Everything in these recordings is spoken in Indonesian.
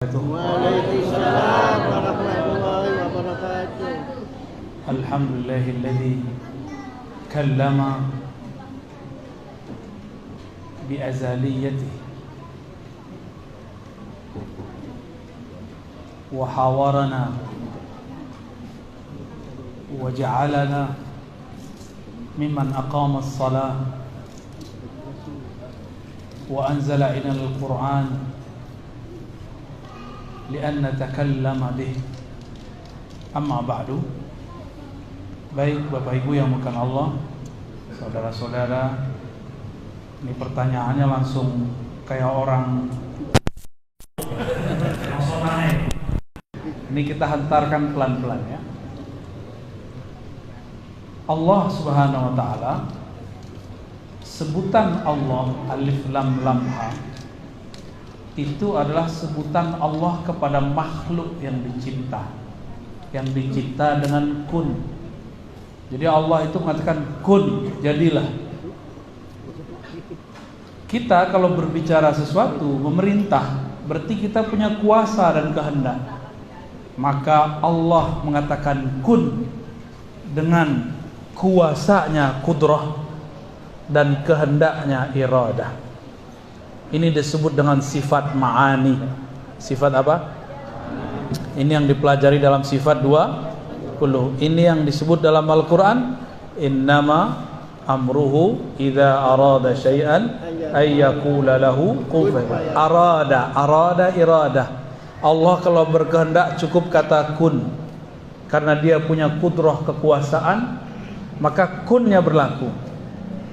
Waalaikumsalam warahmatullahi wabarakatuh. Alhamdulillahilladzi kallama bi azaliyatihi wa hawarana wa ja'alana mimman aqama as-salah wa anzala ilana al-Qur'an li'an natakallama bih. Amma ba'du. Baik Bapak Ibu yang dimuliakan Allah, saudara-saudara, ini pertanyaannya langsung kayak orang langsung naik. Ini kita hantarkan pelan-pelan ya. Allah Subhanahu wa taala, sebutan Allah alif lam lam ha itu adalah sebutan Allah kepada makhluk yang dicipta dengan kun. Jadi Allah itu mengatakan kun, jadilah. Kita kalau berbicara sesuatu, memerintah, berarti kita punya kuasa dan kehendak. Maka Allah mengatakan kun dengan kuasanya kudrah dan kehendaknya iradah. Ini disebut dengan sifat ma'ani. Sifat apa? Ini yang dipelajari dalam sifat 20. Ini yang disebut dalam Al-Quran, innama amruhu idza arada syai'an ay yaqula lahu kun fayakun. Arada iradah. Allah kalau berkehendak cukup kata kun. Karena dia punya kudrah kekuasaan, maka kunnya berlaku.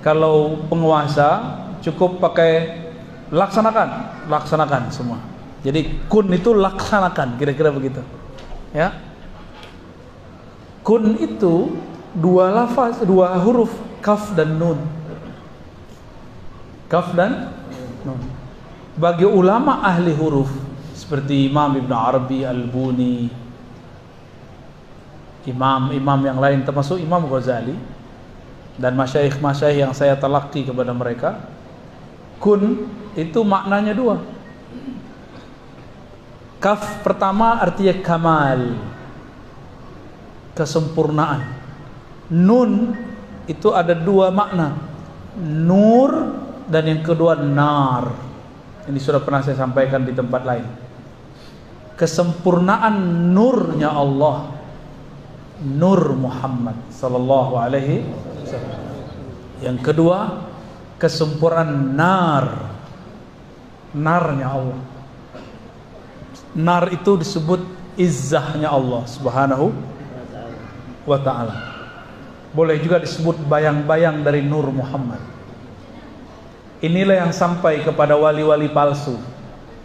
Kalau penguasa cukup pakai laksanakan semua. Jadi kun itu laksanakan, kira-kira begitu. Ya. Kun itu dua lafaz, dua huruf, kaf dan nun. Kaf dan nun. Bagi ulama ahli huruf seperti Imam Ibn Arabi Al-Buni, imam yang lain termasuk Imam Ghazali dan masyayikh yang saya talaqi kepada mereka, kun itu maknanya dua. Kaf pertama artinya kamal, kesempurnaan. Nun itu ada dua makna, nur dan yang kedua nar. Ini sudah pernah saya sampaikan di tempat lain. Kesempurnaan nurnya Allah, nur Muhammad sallallahu alaihi wasallam. Yang kedua, kesempurnaan narnya Allah. Nar itu disebut izzahnya Allah Subhanahu wa ta'ala. Boleh juga disebut bayang-bayang dari nur Muhammad. Inilah yang sampai kepada wali-wali palsu.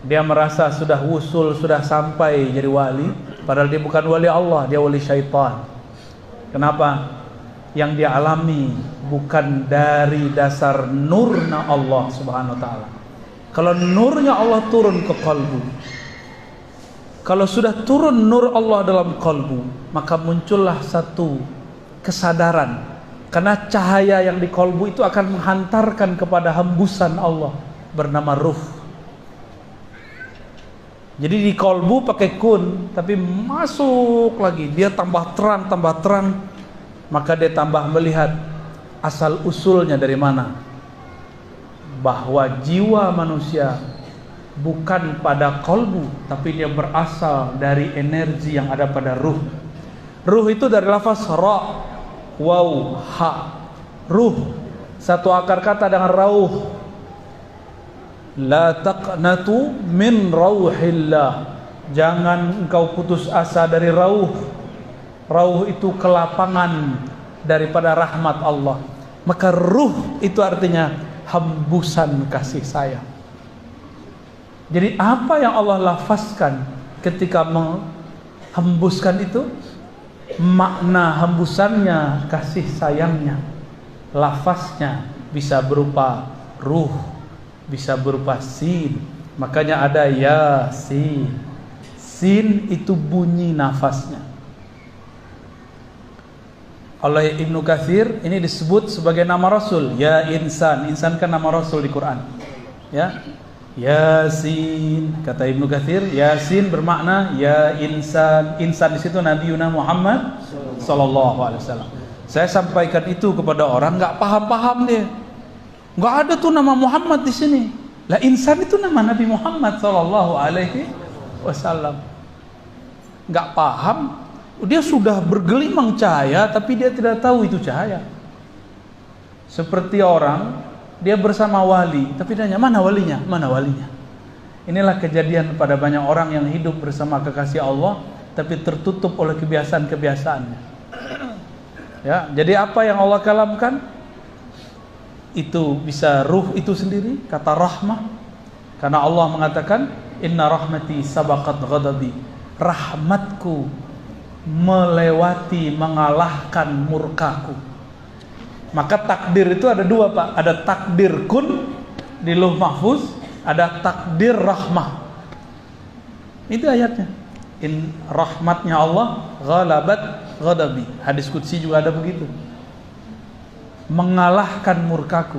Dia merasa sudah wusul, sudah sampai jadi wali, padahal dia bukan wali Allah, dia wali syaitan. Kenapa? Yang dia alami bukan dari dasar nurnya Allah Subhanahu wa ta'ala. Kalau nurnya Allah turun ke kalbu, kalau sudah turun nur Allah dalam kalbu, maka muncullah satu kesadaran. Karena cahaya yang di kalbu itu akan menghantarkan kepada hembusan Allah bernama ruh. Jadi di kalbu pakai kun, tapi masuk lagi, dia tambah terang, maka dia tambah melihat asal usulnya dari mana. Bahwa jiwa manusia bukan pada kalbu, tapi dia berasal dari energi yang ada pada ruh. Ruh itu dari lafaz ra, waw, ha. Ruh satu akar kata dengan rauh. La taqnatu min rauhillah. Jangan engkau putus asa dari rauh. Rauh itu kelapangan daripada rahmat Allah. Maka ruh itu artinya hembusan kasih sayang. Jadi apa yang Allah lafazkan ketika menghembuskan itu? Makna hembusannya kasih sayangnya. Lafaznya bisa berupa ruh, bisa berupa sin. Makanya ada yasin. Sin itu bunyi nafasnya. Oleh Ibnu Katsir ini disebut sebagai nama Rasul. Ya insan, insan kan nama Rasul di Quran. Ya. Yasin, kata Ibnu Katsir, Yasin bermakna ya insan. Insan di situ Nabi Muhammad sallallahu alaihi wasallam. Saya sampaikan itu kepada orang nggak paham dia. Nggak ada tuh nama Muhammad di sini. Lah insan itu nama Nabi Muhammad sallallahu alaihi wasallam. Nggak paham, dia sudah bergelimang cahaya tapi dia tidak tahu itu cahaya. Seperti orang dia bersama wali, tapi tanya mana walinya? Mana walinya? Inilah kejadian pada banyak orang yang hidup bersama kekasih Allah, tapi tertutup oleh kebiasaan-kebiasaannya. Ya, jadi apa yang Allah kalamkan itu bisa ruh itu sendiri, kata rahmah. Karena Allah mengatakan, Inna rahmati sabaqat ghadabi. Rahmatku melewati, mengalahkan murkaku. Maka takdir itu ada dua, Pak. Ada takdir kun di Lauh Mahfuz, ada takdir rahmah. Itu ayatnya. In rahmatnya Allah ghalabat ghadabi. Hadis qudsi juga ada begitu. Mengalahkan murkaku.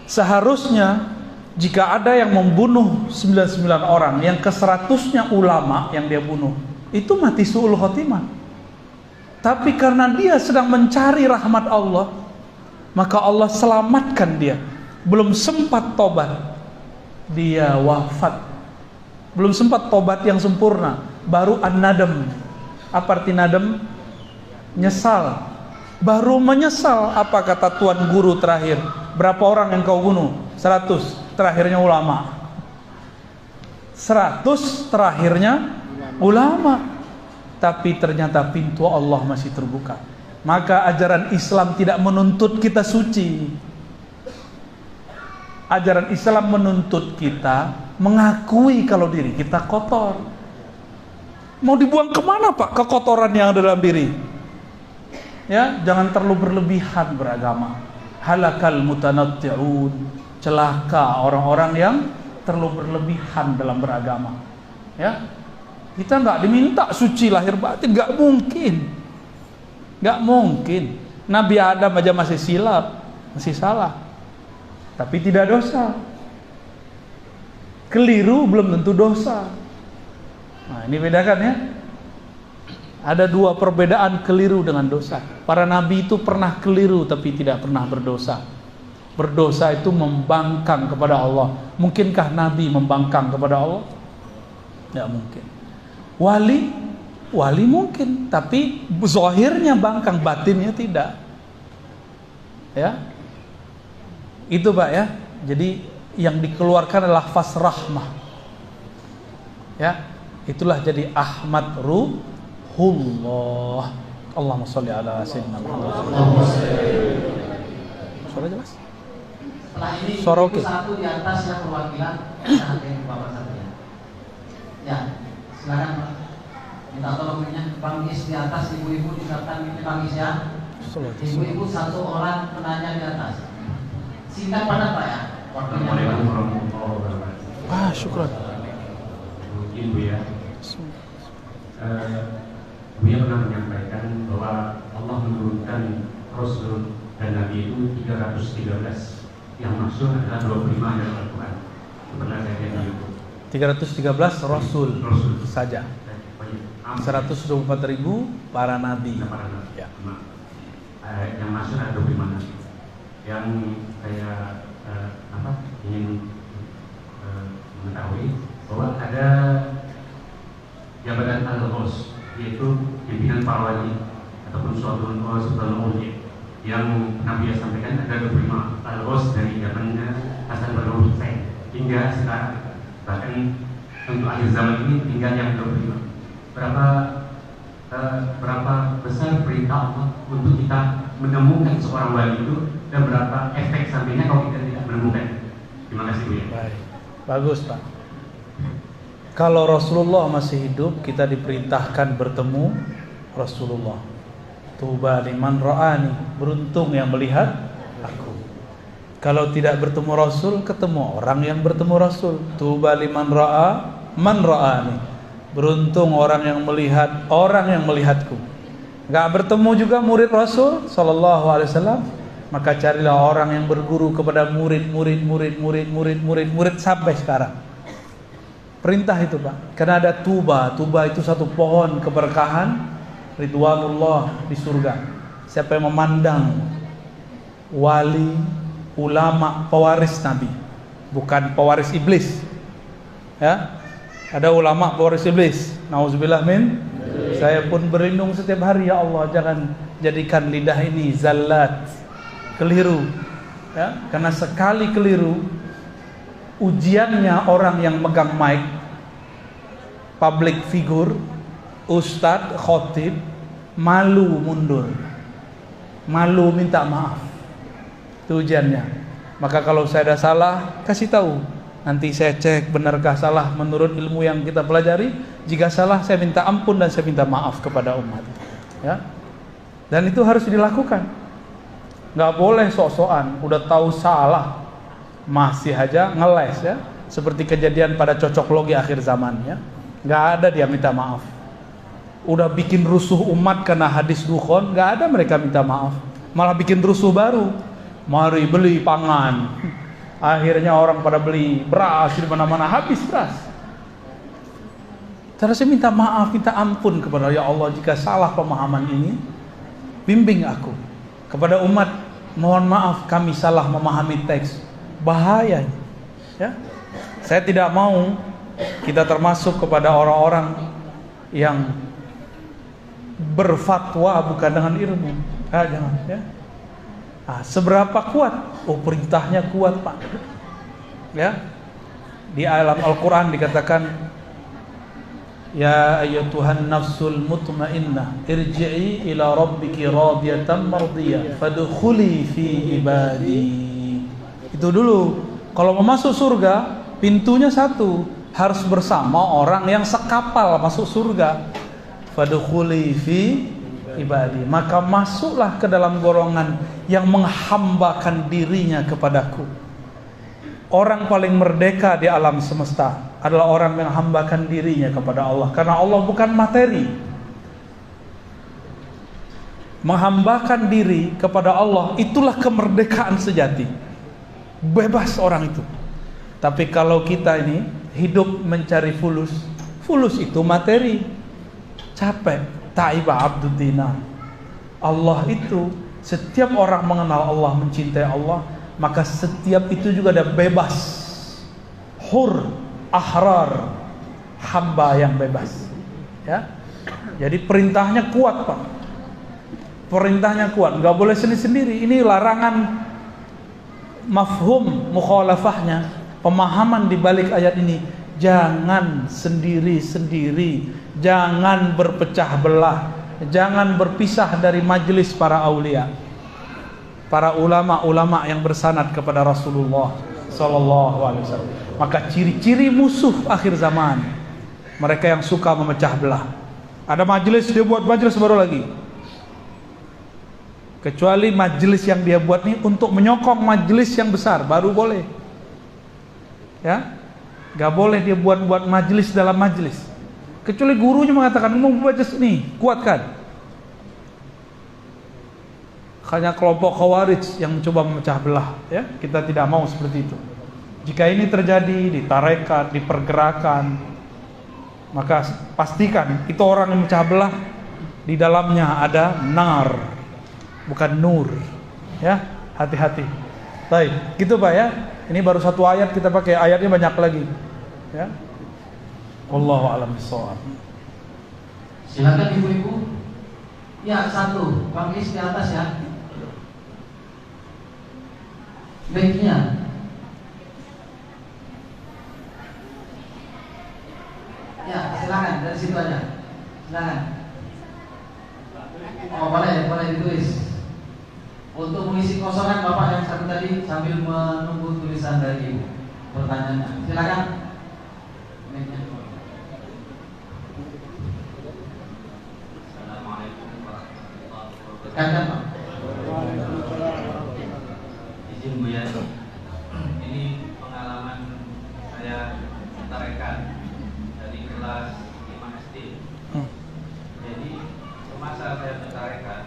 Seharusnya jika ada yang membunuh 99 orang, yang ke-100-nya ulama yang dia bunuh, itu mati su'ul khotimah. Tapi karena dia sedang mencari rahmat Allah, maka Allah selamatkan dia. Belum sempat tobat, dia wafat. Belum sempat tobat yang sempurna, baru an-nadam. Apa arti nadam? Nyesal. Baru menyesal. Apa kata tuan guru terakhir? Berapa orang yang kau bunuh? 100. Terakhirnya ulama. 100 terakhirnya ulama. Tapi ternyata pintu Allah masih terbuka. Maka ajaran Islam tidak menuntut kita suci. Ajaran Islam menuntut kita mengakui kalau diri kita kotor. Mau dibuang kemana, Pak, kekotoran yang ada dalam diri? Ya, jangan terlalu berlebihan beragama. Halakal mutanatti'un. Celaka orang-orang yang terlalu berlebihan dalam beragama. Ya, kita nggak diminta suci lahir batin, nggak mungkin. Gak mungkin. Nabi Adam aja masih silap, masih salah, tapi tidak dosa. Keliru belum tentu dosa. Nah, ini bedakan ya. Ada dua perbedaan keliru dengan dosa. Para nabi itu pernah keliru tapi tidak pernah berdosa. Berdosa itu membangkang kepada Allah. Mungkinkah nabi membangkang kepada Allah? Tidak mungkin. Wali mungkin, tapi zahirnya bangkang, batinnya tidak. Ya, itu Pak ya. Jadi yang dikeluarkan adalah lafaz rahmah. Ya, itulah jadi Ahmad Ruhullah. Allahumma sholli ala sayyidina Muhammad. Suara jelas? Setelah ini suara oke. Satu di atas yang perwakilan yang Bapak Satria. Ya, silakan Pak. Minta tolong Bang Is di atas, ibu-ibu disertai Bang Is ya. Ibu-ibu satu orang penanya di atas. Singkat padat Pak ya. Assalamualaikum warahmatullahi wabarakatuh. Syukran. Ibu ya. Bu ya pernah menyampaikan bahwa Allah menurunkan Rasul dan Nabi itu 313. Yang maksud adalah 25 dalam Al-Quran. Pernah saya lihat di YouTube. 313 Rasul saja. 124.000 para nabi. Ya. Yang masuk ada 25 nabi. Yang saya ingin mengetahui bahwa ada jabatan al-Ghaus, yaitu pimpinan para wali ataupun suatu ulil yang Nabi sampaikan ada 25 al-Ghaus dari zamannya Hasan bin Hussein hingga sekarang, bahkan untuk akhir zaman ini tinggal yang 25. Berapa besar perintah Allah untuk kita menemukan seorang wali itu, dan berapa efek sampingnya kalau kita tidak menemukan. Terima kasih Bu ya. Baik. Bagus Pak. Kalau Rasulullah masih hidup, kita diperintahkan bertemu Rasulullah. Tuba liman ra'ani, beruntung yang melihat aku. Kalau tidak bertemu Rasul, ketemu orang yang bertemu Rasul. Tuba liman ra'a man ra'ani, beruntung orang yang melihat orang yang melihatku. Gak bertemu juga murid Rasul sallallahu alaihi wasallam, maka carilah orang yang berguru kepada murid sampai sekarang. Perintah itu Pak. Karena ada tuba. Tuba itu satu pohon keberkahan, ridwanullah di surga. Siapa yang memandang wali, ulama, pewaris Nabi, bukan pewaris iblis. Ya, ada ulama pewaris iblis. Nauzubillah min. Saya pun berlindung setiap hari, ya Allah, jangan jadikan lidah ini zallat, keliru. Ya, karena sekali keliru, ujiannya orang yang megang mic, public figure, ustadz, khotib, malu mundur, malu minta maaf. Itu ujiannya. Maka kalau saya ada salah, kasih tahu. Nanti saya cek benarkah salah menurut ilmu yang kita pelajari. Jika salah, saya minta ampun dan saya minta maaf kepada umat. Ya. Dan itu harus dilakukan. Nggak boleh sok-sokan, udah tahu salah masih aja ngeles ya. Seperti kejadian pada cocok logi akhir zaman ya. Nggak ada dia minta maaf. Udah bikin rusuh umat karena hadis dukhon, nggak ada mereka minta maaf. Malah bikin rusuh baru. Mari beli pangan. Akhirnya orang pada beli beras di mana-mana, habis beras. Terus saya minta maaf, minta ampun kepada ya Allah jika salah pemahaman ini. Bimbing aku. Kepada umat, mohon maaf kami salah memahami teks. Bahaya. Ya. Saya tidak mau kita termasuk kepada orang-orang yang berfatwa bukan dengan ilmu. Jangan ya. Seberapa kuat? Oh, perintahnya kuat Pak. Ya, di alam Al-Quran dikatakan, ya ayyatuhan nafsul mutmainnah irji'i ila rabbiki radiyatan mardiyah fadkhuli fi ibadi. Itu dulu. Kalau mau masuk surga, pintunya satu, harus bersama orang yang sekapal masuk surga. Fadkhuli fi ibadi, maka masuklah ke dalam golongan yang menghambakan dirinya kepadaku. Orang paling merdeka di alam semesta adalah orang yang menghambakan dirinya kepada Allah, karena Allah bukan materi. Menghambakan diri kepada Allah, itulah kemerdekaan sejati. Bebas orang itu. Tapi kalau kita ini hidup mencari fulus, fulus itu materi, capek. Ta'iba abdud dinar. Allah itu, setiap orang mengenal Allah, mencintai Allah, maka setiap itu juga ada bebas. Hur, ahrar, hamba yang bebas. Ya. Jadi perintahnya kuat Pak. Perintahnya kuat, nggak boleh sendiri-sendiri. Ini larangan mafhum mukhalafahnya, pemahaman di balik ayat ini. Jangan sendiri-sendiri, jangan berpecah belah, jangan berpisah dari majelis para aulia, para ulama-ulama yang bersanad kepada Rasulullah sallallahu alaihi wasallam. Maka ciri-ciri musuh akhir zaman, mereka yang suka memecah belah. Ada majelis, dia buat majelis baru lagi. Kecuali majelis yang dia buat ini untuk menyokong majelis yang besar, baru boleh. Ya. Gak boleh dia buat majelis dalam majelis. Kecuali gurunya mengatakan, mau buat nih, kuatkan. Hanya kelompok khawarij yang mencoba memecah belah, ya. Kita tidak mau seperti itu. Jika ini terjadi di tarekat, di pergerakan, maka pastikan itu orang yang memecah belah, di dalamnya ada nar, bukan nur. Ya, hati-hati. Baik, gitu Pak ya. Ini baru satu ayat kita pakai, ayatnya banyak lagi. Ya. Wallahu a'lam bishawab. Silakan ibu-ibu. Ya, satu, Bang Is di atas ya. Baiknya. Ya, silakan dari situ aja. Silakan. Oh, boleh ditulis. Untuk mengisi kosongan Bapak yang satu tadi sambil menunggu tulisan dari Ibu pertanyaannya. Silakan. Assalamualaikum warahmatullahi wabarakatuh. Katakan Pak. Izin Bu ya. Ini pengalaman saya tarekat dari kelas 5 SD. Jadi semasa saya bertarekat,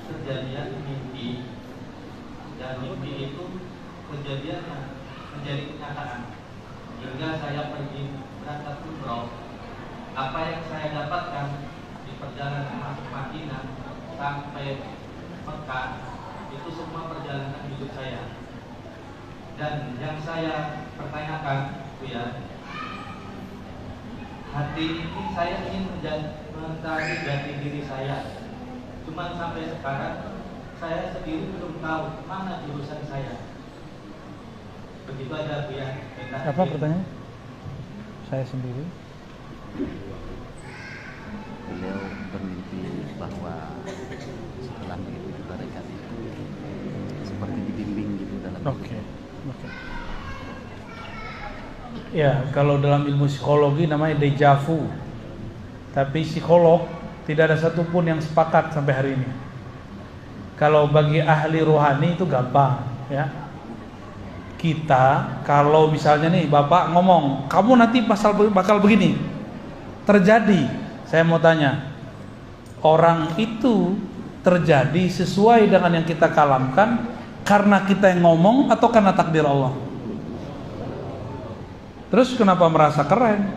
kejadian mimpi, dan mimpi itu kejadiannya menjadi kenyataan hingga saya Dan yang saya pertanyakan, Bu ya, hati ini saya ingin mencari jati diri saya. Cuman sampai sekarang saya sendiri belum tahu mana jurusan saya. Begitu aja Bu ya. Apa pertanyaan? Saya sendiri. Beliau bermimpi bahwa setelah mengikuti tarekat itu seperti dibimbing gitu dalam Oke. Ya, kalau dalam ilmu psikologi namanya deja vu. Tapi psikolog tidak ada satupun yang sepakat sampai hari ini. Kalau bagi ahli rohani itu gampang, ya. Kita kalau misalnya nih Bapak ngomong, kamu nanti bakal begini. Terjadi. Saya mau tanya, orang itu terjadi sesuai dengan yang kita kalamkan karena kita yang ngomong atau karena takdir Allah? Terus kenapa merasa keren?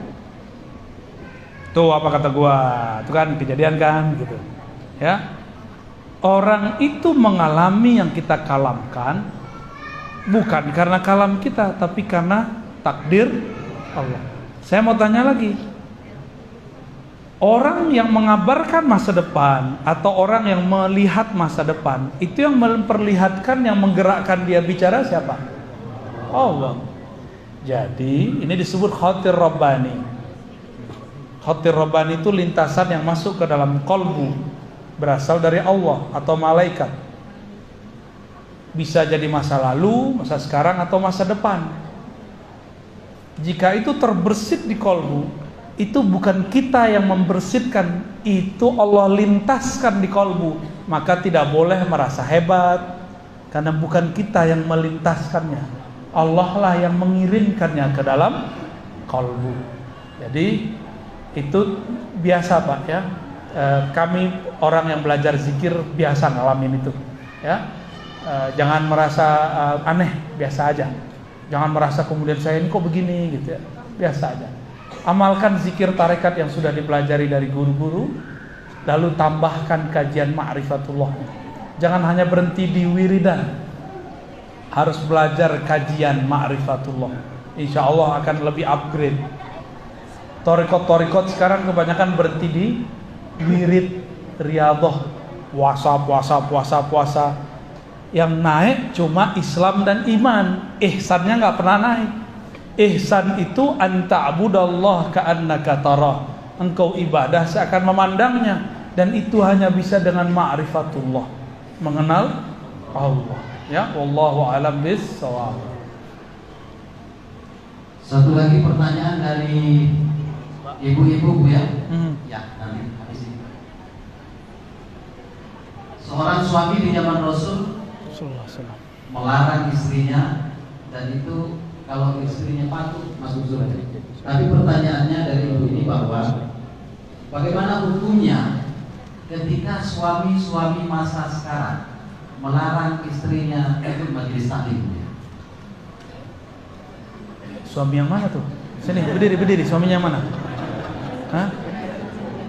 Tuh apa kata gua? Itu kan kejadian kan gitu. Ya. Orang itu mengalami yang kita kalamkan bukan karena kalam kita, tapi karena takdir Allah. Saya mau tanya lagi. Orang yang mengabarkan masa depan atau orang yang melihat masa depan, itu yang memperlihatkan, yang menggerakkan dia bicara siapa? Allah. Jadi ini disebut khatir rabbani. Khatir rabbani itu lintasan yang masuk ke dalam qalbu, berasal dari Allah atau malaikat. Bisa jadi masa lalu, masa sekarang, atau masa depan. Jika itu terbersit di qalbu, itu bukan kita yang membersihkan, itu Allah lintaskan di qalbu. Maka tidak boleh merasa hebat, karena bukan kita yang melintaskannya, Allah lah yang mengirimkannya ke dalam qalbu. Jadi itu biasa Pak ya. Kami orang yang belajar zikir biasa ngalamin itu ya. Jangan merasa aneh, biasa aja. Jangan merasa kemudian saya ini kok begini gitu ya. Biasa aja. Amalkan zikir tarekat yang sudah dipelajari dari guru-guru, lalu tambahkan kajian ma'rifatullah. Jangan hanya berhenti di wiridan, harus belajar kajian ma'rifatullah. Insya Allah akan lebih upgrade. Torikot sekarang kebanyakan berhenti di wirid, riyadhah, puasa. Yang naik cuma Islam dan iman, ihsannya nggak pernah naik. Ihsan itu anta'budallah ka'annaka tarah. Engkau ibadah seakan memandangnya, dan itu hanya bisa dengan ma'rifatullah, mengenal Allah. Ya, wallahu a'lam bis-shawab. Satu lagi pertanyaan dari ibu-ibu Bu ya. Ya, nanti habis ini. Seorang suami di zaman Rasul melarang istrinya, dan itu kalau istrinya patuh masuk surga. Tapi pertanyaannya dari ibu ini bahwa bagaimana hukumnya ketika suami-suami masa sekarang melarang istrinya ikut majelis taklim? Suami yang mana tuh? Sini berdiri, suaminya yang mana? Hah?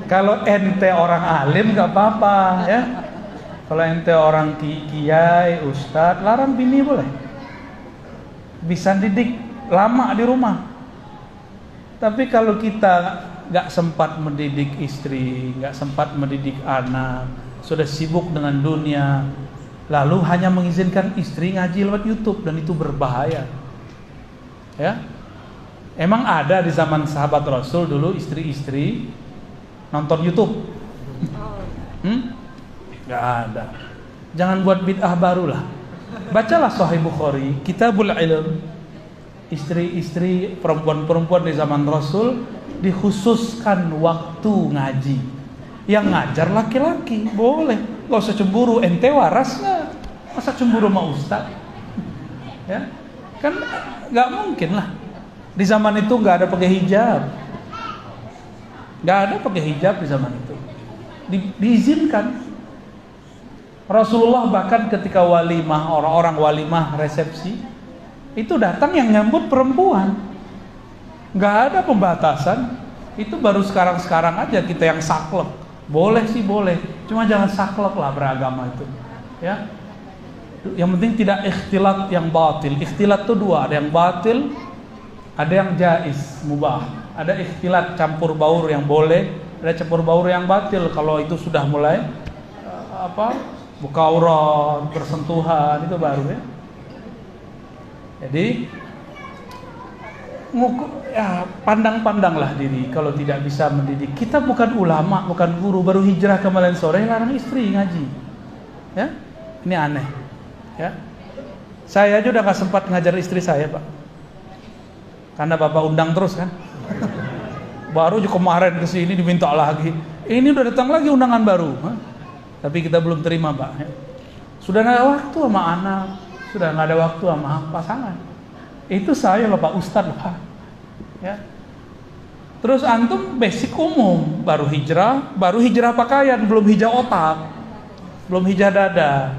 Kalau ente orang alim nggak apa-apa ya. Kalau ente orang kiai, ustadz, larang bini boleh. Bisa didik lama di rumah. Tapi kalau kita nggak sempat mendidik istri, nggak sempat mendidik anak, sudah sibuk dengan dunia, lalu hanya mengizinkan istri ngaji lewat YouTube, dan itu berbahaya. Ya, emang ada di zaman sahabat Rasul dulu istri-istri nonton YouTube? Nggak ada. Jangan buat bid'ah baru lah. Bacalah Sahih Bukhari, Kitabul Ilm. Istri-istri, perempuan-perempuan di zaman Rasul dikhususkan waktu ngaji. Yang ngajar laki-laki, boleh. Gak usah cemburu, ente waras nggak? Masa cemburu sama ustaz? Ya, kan nggak mungkin lah. Di zaman itu nggak ada pakai hijab. Nggak ada pakai hijab di zaman itu. Diizinkan. Rasulullah bahkan ketika walimah, orang-orang walimah resepsi, itu datang yang nyambut perempuan. Nggak ada pembatasan. Itu baru sekarang-sekarang aja kita yang saklek. Boleh sih boleh, cuma jangan saklek lah beragama itu. Ya, Yang penting tidak ikhtilat yang batil. Ikhtilat itu dua, ada yang batil, ada yang jaiz, mubah. Ada ikhtilat campur baur yang boleh, ada campur baur yang batil. Kalau itu sudah mulai buka aurat, bersentuhan, itu baru ya. Jadi pandang-pandanglah diri. Kalau tidak bisa mendidik, kita bukan ulama, bukan guru, baru hijrah kemarin sore larang istri ngaji. Ya, ini aneh. Ya, saya aja udah gak sempat ngajar istri saya, Pak, karena Bapak undang terus kan. Baru juga kemarin kesini diminta lagi. Ini udah datang lagi undangan baru. Tapi kita belum terima, Pak. Ya. Sudah gak ada waktu sama anak, sudah gak ada waktu sama pasangan. Itu saya loh Pak Ustadz, Pak. Ya. Terus antum basic umum, baru hijrah pakaian, belum hijrah otak, belum hijrah dada.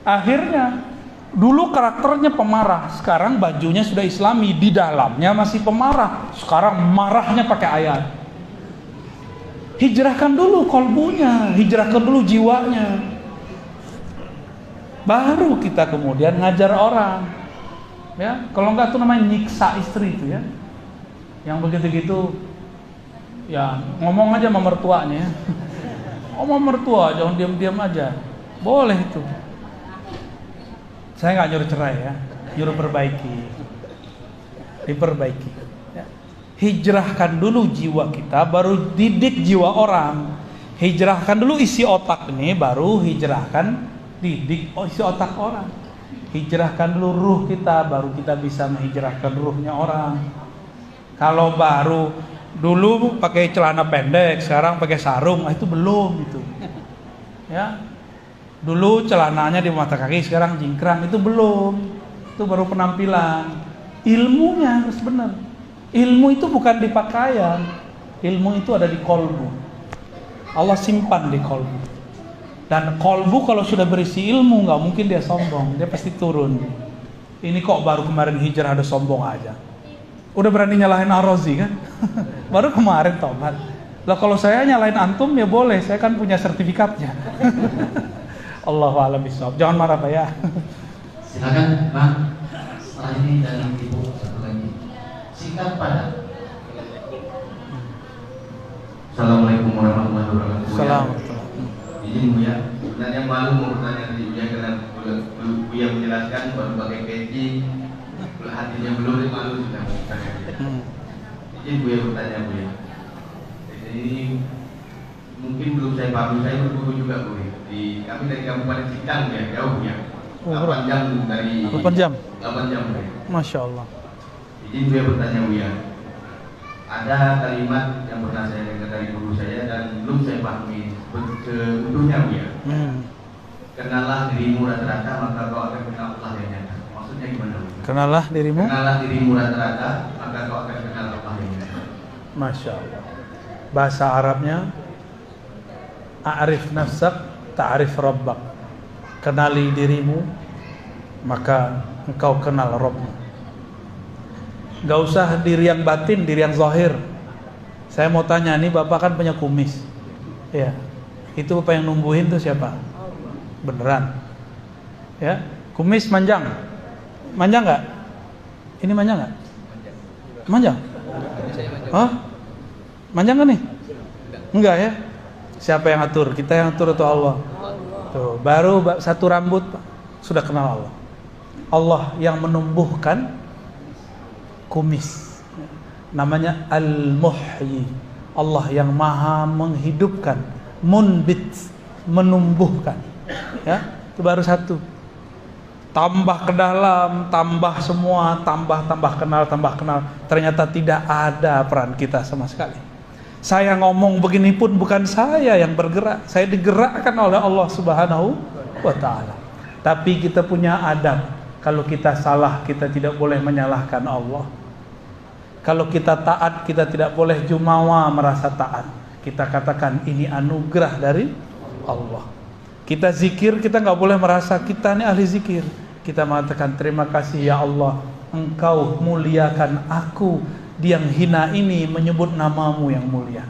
Akhirnya dulu karakternya pemarah, sekarang bajunya sudah islami, di dalamnya masih pemarah. Sekarang marahnya pakai ayat. Hijrahkan dulu kolbunya, hijrahkan dulu jiwanya, baru kita kemudian ngajar orang. Ya, kalau enggak tuh namanya nyiksa istri itu ya. Yang begitu-gitu ya ngomong aja sama mertuanya ya. Ngomong mertua, jangan diam-diam aja. Boleh itu. Saya nggak nyuruh cerai ya, nyuruh diperbaiki. Ya. Hijrahkan dulu jiwa kita, baru didik jiwa orang. Hijrahkan dulu isi otak ini, baru didik isi otak orang. Hijrahkan dulu ruh kita, baru kita bisa menghijrahkan ruhnya orang. Kalau baru dulu pakai celana pendek, sekarang pakai sarung, itu belum itu. Ya. Dulu celananya di mata kaki, sekarang jingkrang, itu belum. Itu baru penampilan. Ilmunya harus benar. Ilmu itu bukan di pakaian. Ilmu itu ada di kolbu. Allah simpan di kolbu. Dan kolbu kalau sudah berisi ilmu, nggak mungkin dia sombong. Dia pasti turun. Ini kok baru kemarin hijrah ada sombong aja. Udah berani nyalahin Ar-Razi kan? Baru kemarin tobat. Lah kalau saya nyalahin antum ya boleh. Saya kan punya sertifikatnya. Allahu a'lam bishawab. Jangan marah Pak ya. Silakan Pak. Setelah ini dari Ibu satu lagi. Singkat padat. Assalamualaikum warahmatullahi wabarakatuh. Assalamualaikum. Izin Bu ya. Sebenarnya malu mau bertanya di Buya karena Buya menjelaskan baru pakai peci, hatinya belum malu sudah bertanya. Izin Buya bertanya Bu ya. Ini mungkin belum saya pahami, saya berguru juga Bu ya. Kami dari Kabupaten Sintang ya, jauh ya. 8 jam dari 8 jam. 8 jam ya. Masya Allah. Izin Buya bertanya Bu ya. Ada kalimat yang pernah saya dengar dari guru saya dan belum saya pahami seutuhnya Bu ya. Kenalah dirimu rata-rata maka kau akan kenal Allah yang nyata. Maksudnya gimana Bu? Kenalah dirimu. Kenalah dirimu rata-rata maka kau akan kenal Allah yang nyata. Masya Allah. Bahasa Arabnya a'rif nafsak ta'rif rabbak. Kenali dirimu maka engkau kenal Rabbmu. Gak usah diri yang batin, diri yang zahir. Saya mau tanya nih, Bapak kan punya kumis. Ya. Itu Bapak yang numbuhin tuh siapa? Beneran. Ya, kumis manjang. Manjang enggak? Ini manjang enggak? Manjang? Hah? Manjang kan nih? Enggak ya? Siapa yang atur? Kita yang atur atau Allah? Tuh, baru satu rambut sudah kenal Allah. Allah yang menumbuhkan kumis. Namanya Al-Muhyi. Allah yang maha menghidupkan, munbit, menumbuhkan. Ya, itu baru satu. Tambah ke dalam, tambah semua, tambah kenal. Ternyata tidak ada peran kita sama sekali. Saya ngomong begini pun bukan saya yang bergerak, saya digerakkan oleh Allah Subhanahu wa ta'ala. Tapi kita punya adab. Kalau kita salah, kita tidak boleh menyalahkan Allah. Kalau kita taat, kita tidak boleh jumawa merasa taat. Kita katakan ini anugerah dari Allah. Kita zikir, kita nggak boleh merasa kita ini ahli zikir. Kita mengatakan terima kasih ya Allah, Engkau muliakan aku. Dia yang hina ini menyebut namamu yang mulia.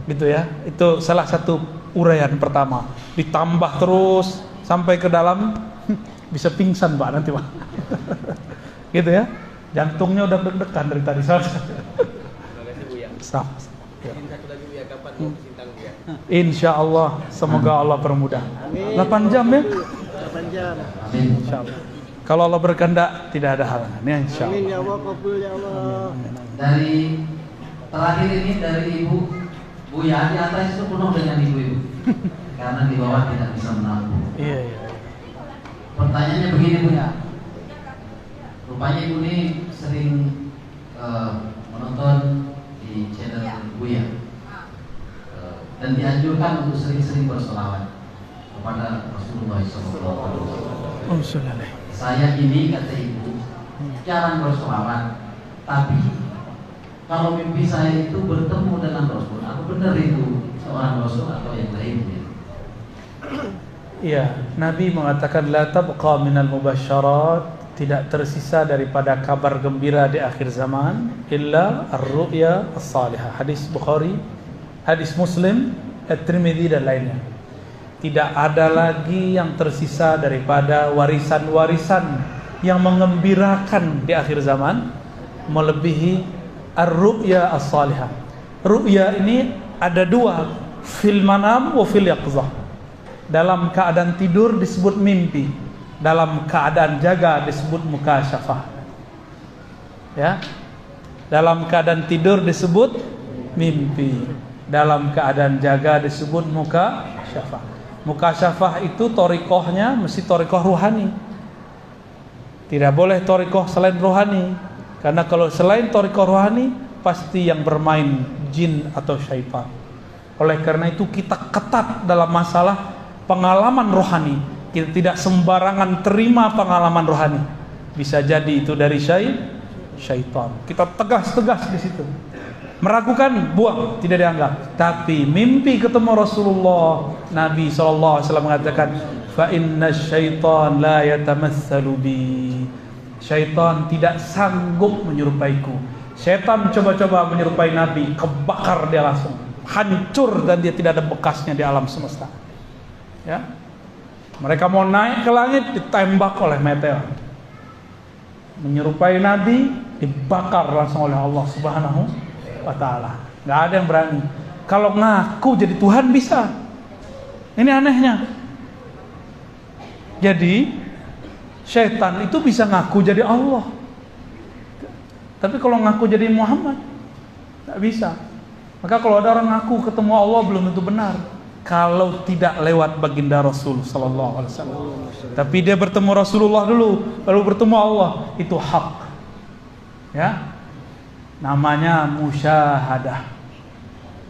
Gitu ya. Itu salah satu uraian pertama. Ditambah terus sampai ke dalam bisa pingsan Pak nanti Pak. Gitu ya. Jantungnya udah deg-degan dari tadi soalnya. Sama. Ya. Insya Allah, semoga Allah permudah. 8 jam ya? 8 jam. Insya Allah. Kalau Allah berkehendak tidak ada halangan ya insya Allah. Amin ya Allah, kabul ya Allah. Dari terakhir ini dari Ibu Buya, di atas itu penuh dengan ibu-ibu karena di bawah tidak bisa menampung. Iya. Pertanyaannya begini Buya, rupanya Ibu ini sering menonton di channel Buya dan dianjurkan untuk sering-sering bersolawat kepada Rasulullah SAW. Saya ini kata Ibu jarang bersolawat, tapi kalau mimpi saya itu bertemu dengan Rasul, aku benar itu seorang Rasul atau yang lainnya? Iya, Nabi mengatakan la tabqa minal mubasyarat, tidak tersisa daripada kabar gembira di akhir zaman illa ar-ru'ya as-salihah. Hadis Bukhari, hadis Muslim, At-Tirmidzi dan lainnya. Tidak ada lagi yang tersisa daripada warisan-warisan yang mengembirakan di akhir zaman melebihi ar-ru'ya as-salihah. Ru'ya ini ada dua, fil manam wa fil yaqzah. Dalam keadaan tidur disebut mimpi, dalam keadaan jaga disebut mukasyafah. Ya. Dalam keadaan tidur disebut mimpi, dalam keadaan jaga disebut mukasyafah. Mukasyafah itu thariqahnya mesti thariqah ruhani. Tidak boleh thariqah selain ruhani. Karena kalau selain thariqah rohani pasti yang bermain jin atau syaitan. Oleh karena itu kita ketat dalam masalah pengalaman rohani. Kita tidak sembarangan terima pengalaman rohani. Bisa jadi itu dari syaitan. Kita tegas-tegas di situ. Meragukan, buang, tidak dianggap. Tapi mimpi ketemu Rasulullah, Nabi SAW mengatakan, fa inna syaitan la yatamatsalu bi. Syaitan tidak sanggup menyerupaiku. Syaitan coba-coba menyerupai Nabi, kebakar dia langsung, hancur dan dia tidak ada bekasnya di alam semesta. Ya, mereka mau naik ke langit ditembak oleh meteor. Menyerupai Nabi dibakar langsung oleh Allah Subhanahu wa Ta'ala. Nggak ada yang berani. Kalau ngaku jadi Tuhan bisa. Ini anehnya. Jadi syaitan itu bisa ngaku jadi Allah, tapi kalau ngaku jadi Muhammad tak bisa. Maka kalau ada orang ngaku ketemu Allah belum tentu benar kalau tidak lewat baginda Rasul sallallahu alaihi wasallam. Tapi dia bertemu Rasulullah dulu, lalu bertemu Allah, itu hak. Ya. Namanya musyahadah.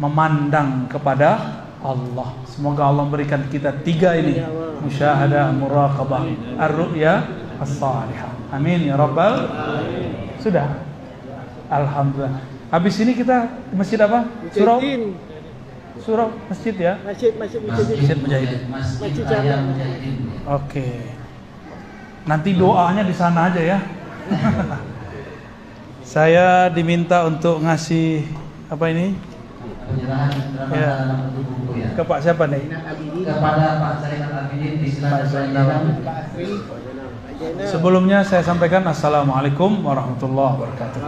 Memandang kepada Allah. Semoga Allah berikan kita 3 ini, musyahadah, muraqabah, ar-ru'ya as-salihah. Amin ya rabbal alamin. Sudah. Alhamdulillah. Habis ini kita masjid apa? Surau masjid ya? Masjid Mujahidin. Masjid Raya Mujahidin. Oke. Nanti doanya di sana aja ya. Saya diminta untuk ngasih apa ini? Penyerahan Ya. buku ya. Ke Pak siapa nih? Kepada Pak Zainal Abidin disilakan. Sebelumnya saya sampaikan assalamualaikum warahmatullahi wabarakatuh.